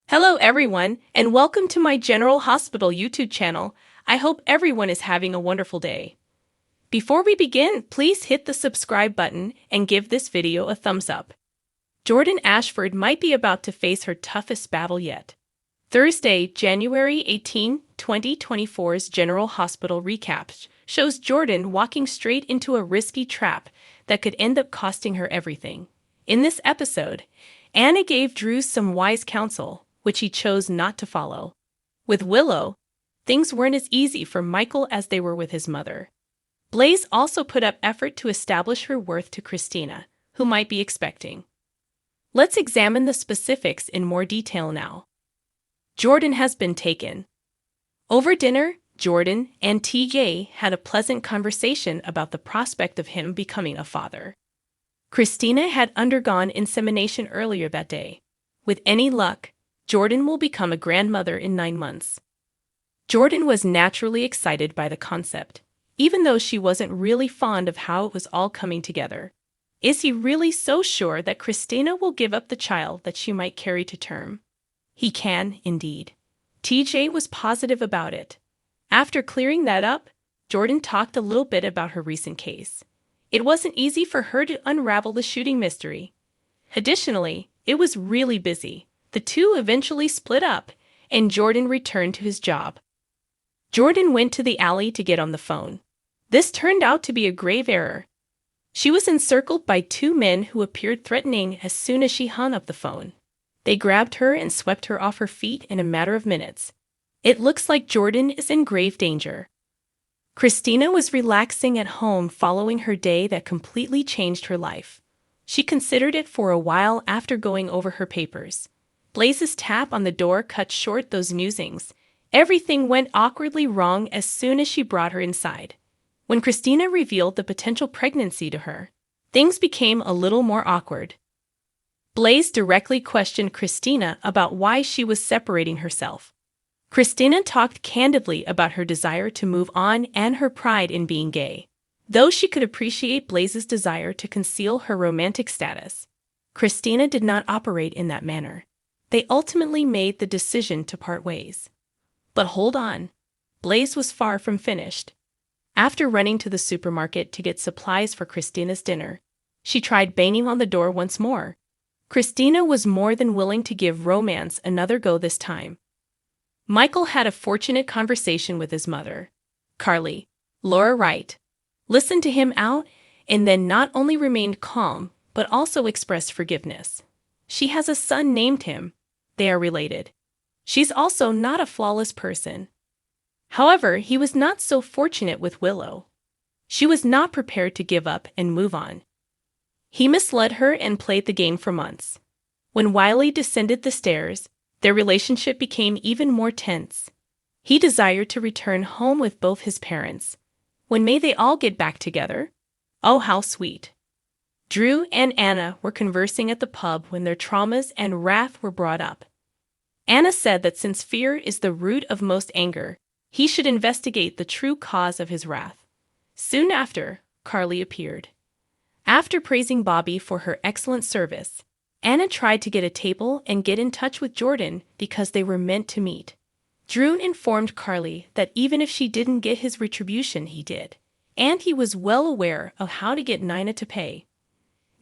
Hello everyone, and welcome to my General Hospital YouTube channel. I hope everyone is having a wonderful day. Before we begin, please hit the subscribe button and give this video a thumbs up. Jordan Ashford might be about to face her toughest battle yet. Thursday, January 18, 2024's General Hospital recap shows Jordan walking straight into a risky trap that could end up costing her everything. In this episode, Anna gave Drew some wise counsel, which he chose not to follow. With Willow, things weren't as easy for Michael as they were with his mother. Blaze also put up effort to establish her worth to Christina, who might be expecting. Let's examine the specifics in more detail now. Jordan has been taken. Over dinner, Jordan and TJ had a pleasant conversation about the prospect of him becoming a father. Christina had undergone insemination earlier that day. With any luck, Jordan will become a grandmother in 9 months. Jordan was naturally excited by the concept, even though she wasn't really fond of how it was all coming together. Is he really so sure that Christina will give up the child that she might carry to term? He can, indeed. TJ was positive about it. After clearing that up, Jordan talked a little bit about her recent case. It wasn't easy for her to unravel the shooting mystery. Additionally, it was really busy. The two eventually split up, and Jordan returned to his job. Jordan went to the alley to get on the phone. This turned out to be a grave error. She was encircled by 2 men who appeared threatening as soon as she hung up the phone. They grabbed her and swept her off her feet in a matter of minutes. It looks like Jordan is in grave danger. Christina was relaxing at home following her day that completely changed her life. She considered it for a while after going over her papers. Blaze's tap on the door cut short those musings. Everything went awkwardly wrong as soon as she brought her inside. When Christina revealed the potential pregnancy to her, things became a little more awkward. Blaze directly questioned Christina about why she was separating herself. Christina talked candidly about her desire to move on and her pride in being gay. Though she could appreciate Blaze's desire to conceal her romantic status, Christina did not operate in that manner. They ultimately made the decision to part ways. But hold on, Blaze was far from finished. After running to the supermarket to get supplies for Christina's dinner, she tried banging on the door once more. Christina was more than willing to give romance another go this time. Michael had a fortunate conversation with his mother, Carly, Laura Wright, listened to him out, and then not only remained calm, but also expressed forgiveness. She has a son named him. They are related. She's also not a flawless person. However, he was not so fortunate with Willow. She was not prepared to give up and move on. He misled her and played the game for months. When Wiley descended the stairs, their relationship became even more tense. He desired to return home with both his parents. When may they all get back together? Oh, how sweet. Drew and Anna were conversing at the pub when their traumas and wrath were brought up. Anna said that since fear is the root of most anger, he should investigate the true cause of his wrath. Soon after, Carly appeared. After praising Bobby for her excellent service, Anna tried to get a table and get in touch with Jordan because they were meant to meet. Drew informed Carly that even if she didn't get his retribution, he did, and he was well aware of how to get Nina to pay.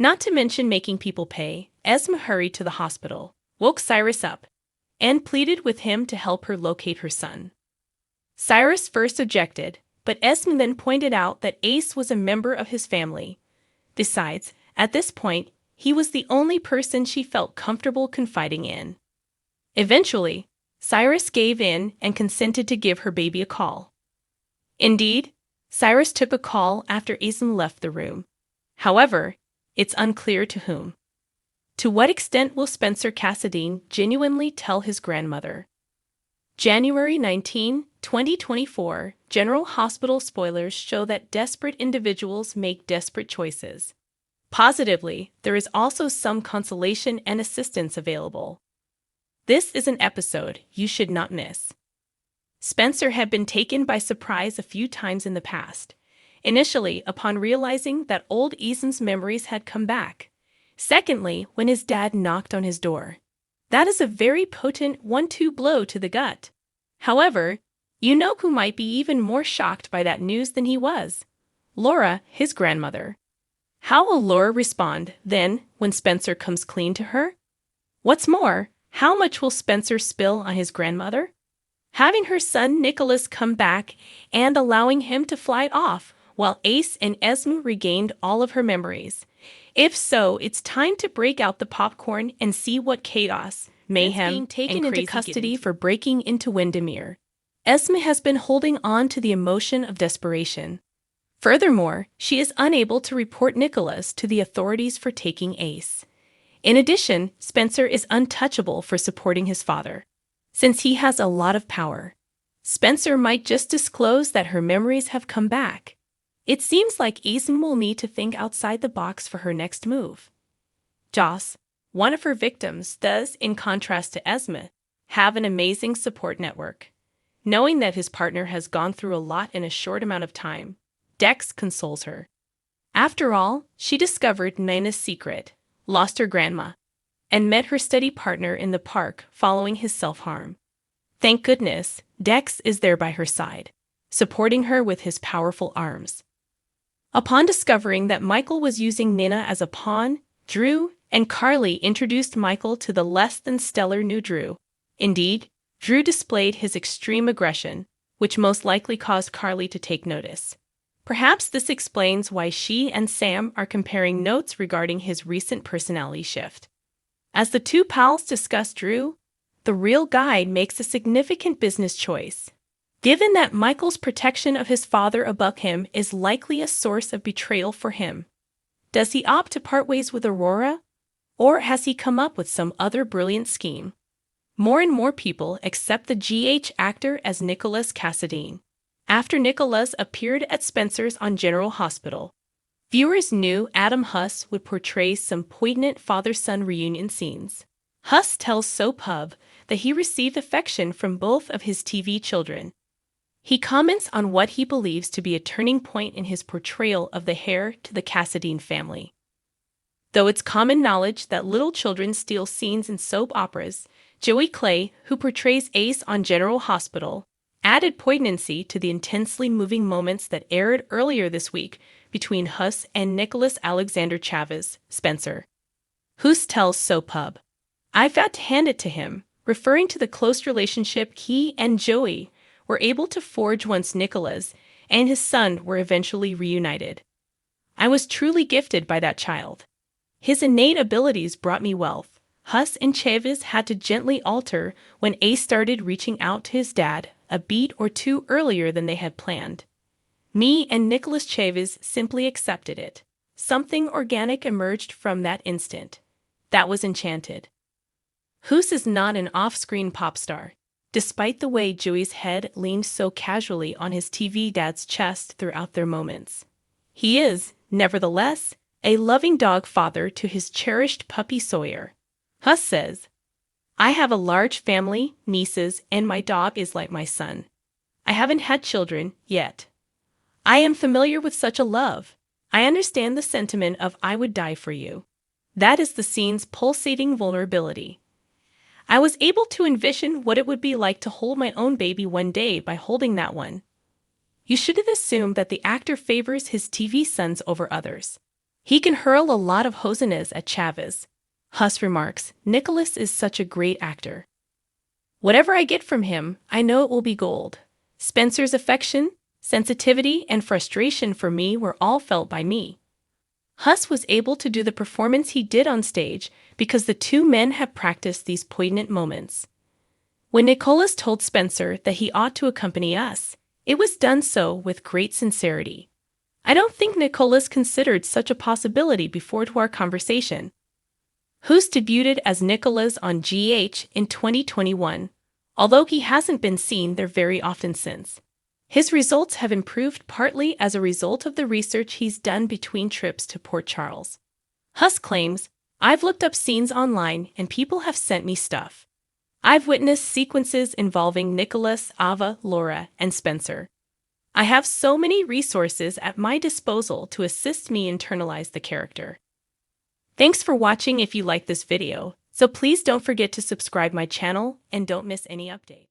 Not to mention making people pay, Esme hurried to the hospital, woke Cyrus up, and pleaded with him to help her locate her son. Cyrus first objected, but Esme then pointed out that Ace was a member of his family. Besides, at this point, he was the only person she felt comfortable confiding in. Eventually, Cyrus gave in and consented to give her baby a call. Indeed, Cyrus took a call after Ace left the room. However, it's unclear to whom. To what extent will Spencer Cassadine genuinely tell his grandmother? January 19, 2024, General Hospital spoilers show that desperate individuals make desperate choices. Positively, there is also some consolation and assistance available. This is an episode you should not miss. Spencer had been taken by surprise a few times in the past. Initially, upon realizing that old Ethan's memories had come back. Secondly, when his dad knocked on his door. That is a very potent 1-2 blow to the gut. However, you know who might be even more shocked by that news than he was? Laura, his grandmother. How will Laura respond, then, when Spencer comes clean to her? What's more, how much will Spencer spill on his grandmother? Having her son Nicholas come back and allowing him to fly off while Ace and Esme regained all of her memories. If so, it's time to break out the popcorn and see what chaos, mayhem, being taken into custody for breaking into Windermere. Esme has been holding on to the emotion of desperation. Furthermore, she is unable to report Nicholas to the authorities for taking Ace. In addition, Spencer is untouchable for supporting his father. Since he has a lot of power, Spencer might just disclose that her memories have come back. It seems like Esme will need to think outside the box for her next move. Joss, one of her victims, does, in contrast to Esme, have an amazing support network. Knowing that his partner has gone through a lot in a short amount of time, Dex consoles her. After all, she discovered Nina's secret, lost her grandma, and met her steady partner in the park following his self-harm. Thank goodness, Dex is there by her side, supporting her with his powerful arms. Upon discovering that Michael was using Nina as a pawn, Drew and Carly introduced Michael to the less-than-stellar new Drew. Indeed, Drew displayed his extreme aggression, which most likely caused Carly to take notice. Perhaps this explains why she and Sam are comparing notes regarding his recent personality shift. As the two pals discuss Drew, the real guide makes a significant business choice. Given that Michael's protection of his father above him is likely a source of betrayal for him, does he opt to part ways with Aurora? Or has he come up with some other brilliant scheme? More and more people accept the GH actor as Nicholas Cassadine. After Nicholas appeared at Spencer's on General Hospital, viewers knew Adam Huss would portray some poignant father-son reunion scenes. Huss tells Soap Hub that he received affection from both of his TV children. He comments on what he believes to be a turning point in his portrayal of the heir to the Cassadine family. Though it's common knowledge that little children steal scenes in soap operas, Joey Clay, who portrays Ace on General Hospital, added poignancy to the intensely moving moments that aired earlier this week between Huss and Nicholas Alexander Chavez, Spencer. Huss tells Soap Hub, "I've got to hand it to him," referring to the close relationship he and Joey were able to forge once Nicholas and his son were eventually reunited. "I was truly gifted by that child. His innate abilities brought me wealth." Huss and Chavez had to gently alter when Ace started reaching out to his dad a beat or two earlier than they had planned. Me and Nicholas Chavez simply accepted it. Something organic emerged from that instant. That was Enchanted. Huss is not an off-screen pop star, despite the way Joey's head leaned so casually on his TV dad's chest throughout their moments. He is, nevertheless, a loving dog father to his cherished puppy Sawyer. Huss says, "I have a large family, nieces, and my dog is like my son. I haven't had children yet. I am familiar with such a love. I understand the sentiment of 'I would die for you.' That is the scene's pulsating vulnerability. I was able to envision what it would be like to hold my own baby one day by holding that one." You shouldn't assume that the actor favors his TV sons over others. He can hurl a lot of hosannas at Chavez. Huss remarks, "Nicholas is such a great actor. Whatever I get from him, I know it will be gold." Spencer's affection, sensitivity, and frustration for me were all felt by me. Huss was able to do the performance he did on stage because the two men had practiced these poignant moments. When Nicholas told Spencer that he ought to accompany us, it was done so with great sincerity. I don't think Nicholas considered such a possibility before to our conversation. Huss debuted as Nicholas on GH in 2021, although he hasn't been seen there very often since. His results have improved partly as a result of the research he's done between trips to Port Charles. Huss claims, "I've looked up scenes online and people have sent me stuff. I've witnessed sequences involving Nicholas, Ava, Laura, and Spencer. I have so many resources at my disposal to assist me internalize the character." Thanks for watching. If you like this video, So please don't forget to subscribe my channel and don't miss any update.